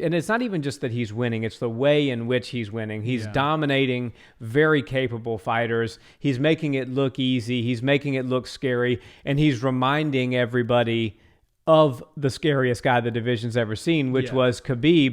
And it's not even just that he's winning, it's the way in which he's winning. He's dominating very capable fighters. He's making it look easy. He's making it look scary. And he's reminding everybody of the scariest guy the division's ever seen, which was Khabib.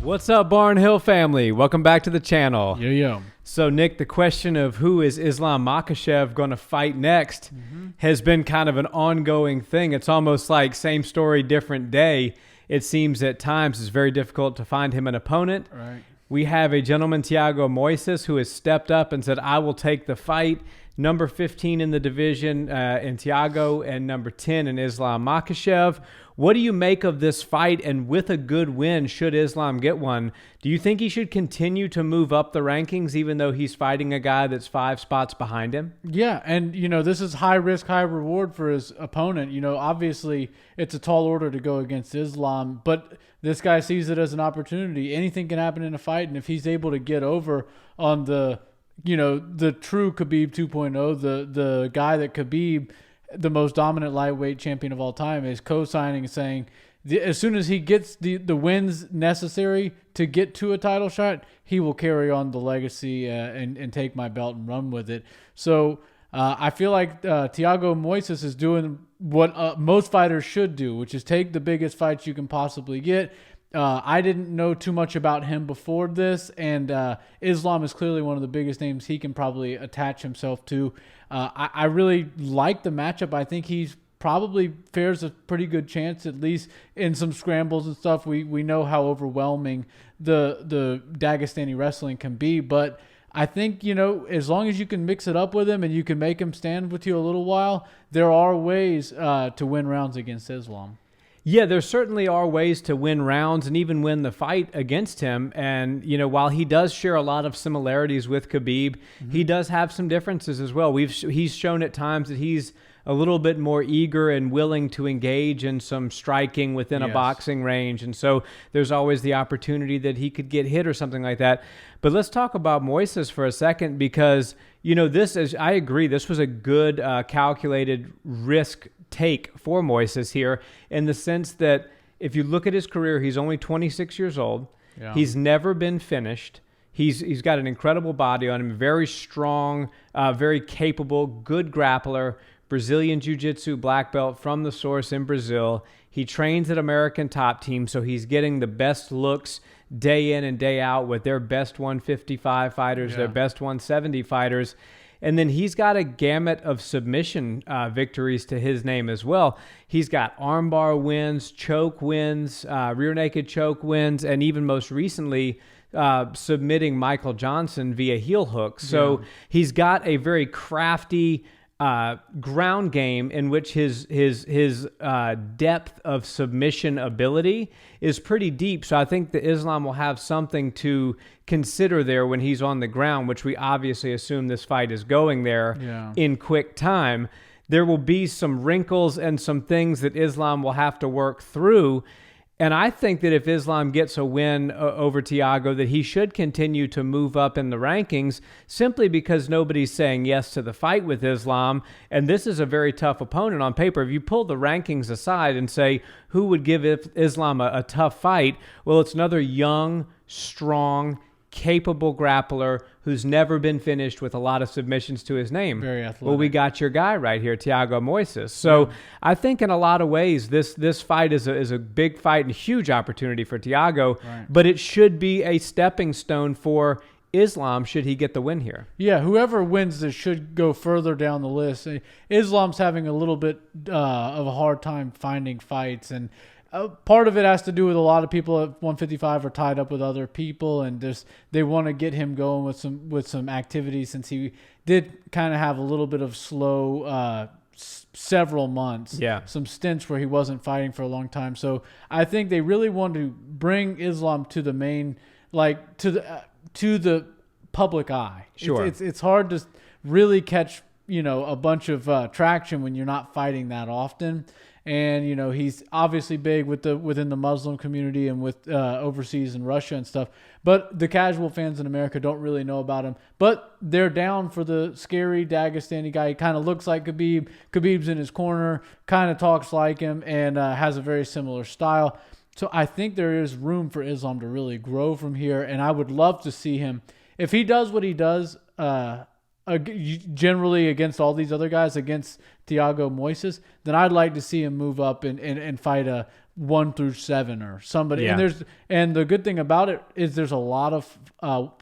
What's up, Barnhill family? Welcome back to the channel. Yo. So, Nick, the question of who is Islam Makhachev going to fight next has been kind of an ongoing thing. It's almost like same story, different day. It seems at times it's very difficult to find him an opponent. Right. We have a gentleman, Thiago Moises, who has stepped up and said, I will take the fight. Number 15 in the division in Thiago and number 10 in Islam Makhachev. What do you make of this fight? And with a good win, should Islam get one, do you think he should continue to move up the rankings even though he's fighting a guy that's 5 spots behind him? Yeah, and, this is high risk, high reward for his opponent. Obviously it's a tall order to go against Islam, but this guy sees it as an opportunity. Anything can happen in a fight, and if he's able to get over on the true Khabib 2.0, the guy that Khabib, the most dominant lightweight champion of all time, is co-signing and saying as soon as he gets the wins necessary to get to a title shot, he will carry on the legacy and take my belt and run with it. So I feel like Thiago Moises is doing what most fighters should do, which is take the biggest fights you can possibly get. I didn't know too much about him before this, and Islam is clearly one of the biggest names he can probably attach himself to. I really like the matchup. I think he's probably fares a pretty good chance, at least in some scrambles and stuff. We know how overwhelming the Dagestani wrestling can be, but I think, as long as you can mix it up with him and you can make him stand with you a little while, there are ways to win rounds against Islam. Yeah, there certainly are ways to win rounds and even win the fight against him. And, while he does share a lot of similarities with Khabib, he does have some differences as well. He's shown at times that he's a little bit more eager and willing to engage in some striking within a boxing range. And so there's always the opportunity that he could get hit or something like that. But let's talk about Moises for a second, because, I agree, this was a good calculated risk take for Moises here, in the sense that if you look at his career, he's only 26 years old. Yeah. He's never been finished. He's got an incredible body on him, very strong, very capable, good grappler, Brazilian Jiu-Jitsu black belt from the source in Brazil. He trains at American Top Team, so he's getting the best looks day in and day out with their best 155 fighters, their best 170 fighters. And then he's got a gamut of submission victories to his name as well. He's got armbar wins, choke wins, rear naked choke wins, and even most recently submitting Michael Johnson via heel hook. So he's got a very crafty ground game in which his depth of submission ability is pretty deep. So I think that Islam will have something to consider there when he's on the ground, which we obviously assume this fight is going there in quick time. There will be some wrinkles and some things that Islam will have to work through. And I think that if Islam gets a win over Thiago, that he should continue to move up in the rankings, simply because nobody's saying yes to the fight with Islam. And this is a very tough opponent on paper. If you pull the rankings aside and say, who would give Islam a tough fight? Well, it's another young, strong, capable grappler who's never been finished with a lot of submissions to his name. Very athletic. Well, we got your guy right here, Thiago Moises. So I think in a lot of ways, this fight is a big fight and huge opportunity for Thiago, but it should be a stepping stone for Islam should he get the win here. Yeah, whoever wins this should go further down the list. Islam's having a little bit of a hard time finding fights, and part of it has to do with a lot of people at 155 are tied up with other people, and they want to get him going with some activity, since he did kind of have a little bit of slow several months, some stints where he wasn't fighting for a long time. So I think they really want to bring Islam to the main, to the public eye. Sure, it's hard to really catch a bunch of traction when you're not fighting that often. And, he's obviously big within the Muslim community and with overseas in Russia and stuff. But the casual fans in America don't really know about him. But they're down for the scary Dagestani guy. He kind of looks like Khabib. Khabib's in his corner, kind of talks like him, and has a very similar style. So I think there is room for Islam to really grow from here. And I would love to see him, if he does what he does generally against all these other guys, against Thiago Moises, then I'd like to see him move up and fight a 1 through 7 or somebody. Yeah. And the good thing about it is there's a lot of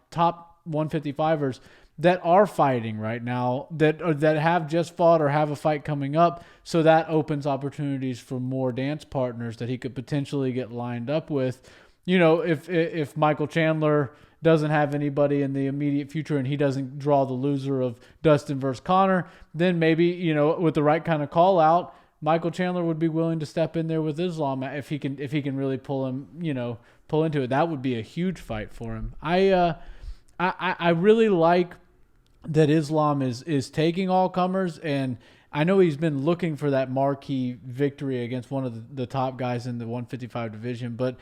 top 155ers that are fighting right now that have just fought or have a fight coming up. So that opens opportunities for more dance partners that he could potentially get lined up with. If Michael Chandler doesn't have anybody in the immediate future and he doesn't draw the loser of Dustin versus Conor, then maybe, with the right kind of call out, Michael Chandler would be willing to step in there with Islam if he can really pull into it. That would be a huge fight for him. I really like that Islam is taking all comers, and I know he's been looking for that marquee victory against one of the top guys in the 155 division, but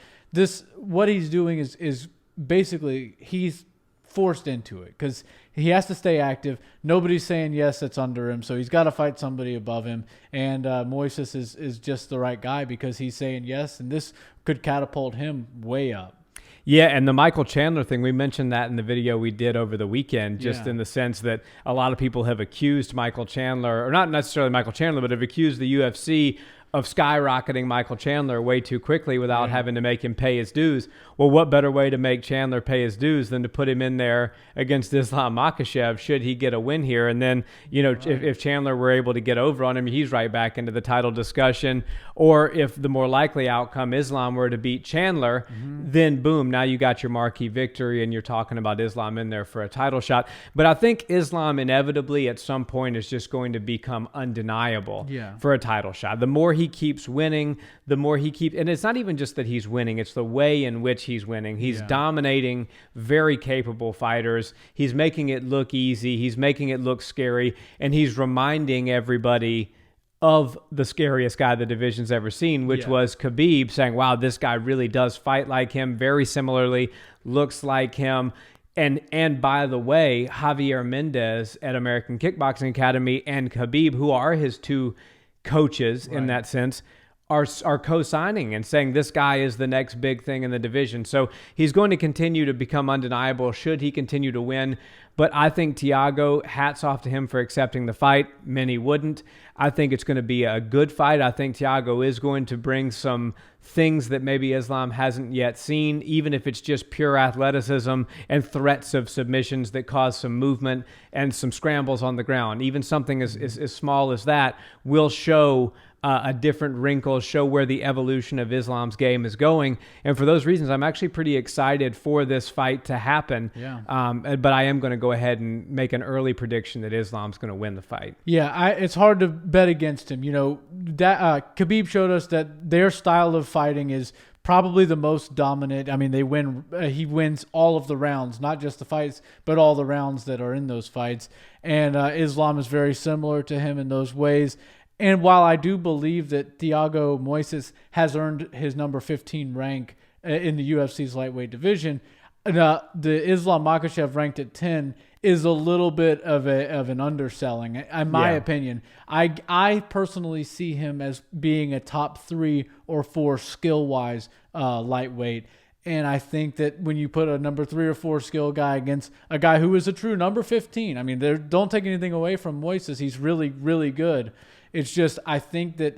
what he's doing is basically he's forced into it because he has to stay active. Nobody's saying yes that's under him, so he's got to fight somebody above him. And Moises is just the right guy because he's saying yes, and this could catapult him way up. Yeah, and the Michael Chandler thing, we mentioned that in the video we did over the weekend, just in the sense that a lot of people have accused Michael Chandler, or not necessarily Michael Chandler, but have accused the UFC of skyrocketing Michael Chandler way too quickly without having to make him pay his dues. Well, what better way to make Chandler pay his dues than to put him in there against Islam Makhachev should he get a win here? And then, if Chandler were able to get over on him, he's right back into the title discussion. Or if the more likely outcome, Islam were to beat Chandler, then boom, now you got your marquee victory and you're talking about Islam in there for a title shot. But I think Islam inevitably at some point is just going to become undeniable for a title shot. The more he keeps winning, the more he keeps, and it's not even just that he's winning, it's the way in which he's winning. He's dominating very capable fighters. He's making it look easy. He's making it look scary, and he's reminding everybody of the scariest guy the division's ever seen, which was Khabib, saying, wow, this guy really does fight like him, very similarly, looks like him. And by the way, Javier Mendez at American Kickboxing Academy and Khabib, who are his two coaches in that sense, are co-signing and saying this guy is the next big thing in the division. So he's going to continue to become undeniable should he continue to win. But I think Thiago, hats off to him for accepting the fight. Many wouldn't. I think it's going to be a good fight. I think Thiago is going to bring some things that maybe Islam hasn't yet seen, even if it's just pure athleticism and threats of submissions that cause some movement and some scrambles on the ground. Even something as small as that will show a different wrinkle, show where the evolution of Islam's game is going. And for those reasons, I'm actually pretty excited for this fight to happen. But I am going to go ahead and make an early prediction that Islam's going to win the fight. Yeah, it's hard to bet against him. Khabib showed us that their style of fighting is probably the most dominant. I mean, they win. He wins all of the rounds, not just the fights, but all the rounds that are in those fights. And Islam is very similar to him in those ways. And while I do believe that Thiago Moises has earned his number 15 rank in the UFC's lightweight division, the Islam Makhachev ranked at 10 is a little bit of an underselling, in my opinion. I personally see him as being a top 3 or 4 skill-wise lightweight. And I think that when you put a number 3 or 4 skill guy against a guy who is a true number 15, I mean, don't take anything away from Moises. He's really, really good. It's just I think that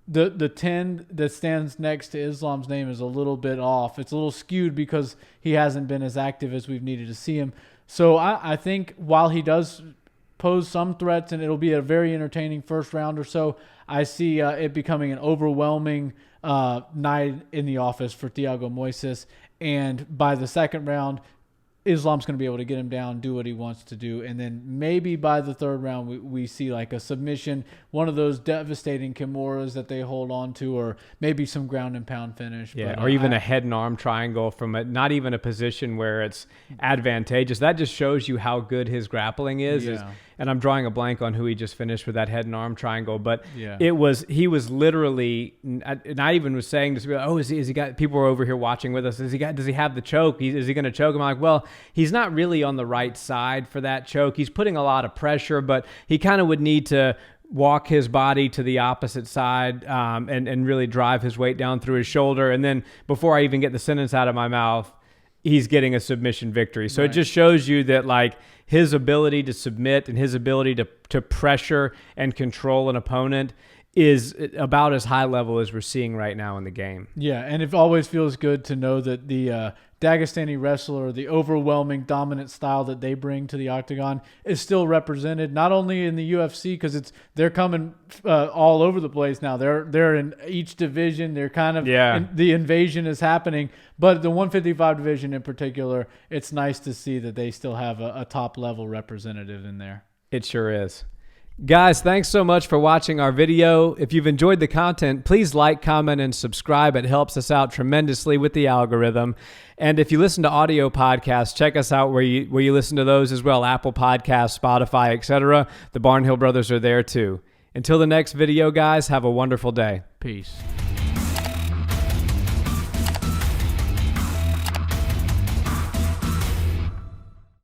the 10 that stands next to Islam's name is a little bit off. It's a little skewed because he hasn't been as active as we've needed to see him. So I think while he does pose some threats and it'll be a very entertaining first round or so, I see it becoming an overwhelming night in the office for Thiago Moises. And by the second round, Islam's going to be able to get him down, do what he wants to do. And then maybe by the third round, we see like a submission, one of those devastating Kimuras that they hold on to, or maybe some ground and pound finish. Yeah, but, or even a head and arm triangle from not even a position where it's advantageous. That just shows you how good his grappling is. and I'm drawing a blank on who he just finished with that head and arm triangle, but Yeah. he was literally, and I even was saying to people, oh, is he got, people were over here watching with us, does he have the choke? Is he going to choke? I'm like, well, he's not really on the right side for that choke. He's putting a lot of pressure, but he kind of would need to walk his body to the opposite side and really drive his weight down through his shoulder. And then before I even get the sentence out of my mouth, he's getting a submission victory. So Right. It just shows you that like his ability to submit and his ability to pressure and control an opponent is about as high level as we're seeing right now in the game. Yeah, and it always feels good to know that the Dagestani wrestler, the overwhelming dominant style that they bring to the octagon is still represented, not only in the UFC, because they're coming all over the place now. They're in each division. They're kind of the invasion is happening, but the 155 division in particular, it's nice to see that they still have a top level representative in there. It sure is. Guys, thanks so much for watching our video. If you've enjoyed the content, please like, comment, and subscribe. It helps us out tremendously with the algorithm. And if you listen to audio podcasts, check us out where you listen to those as well, Apple Podcasts, Spotify, etc. The Barnhill brothers are there too. Until the next video, guys, have a wonderful day. Peace.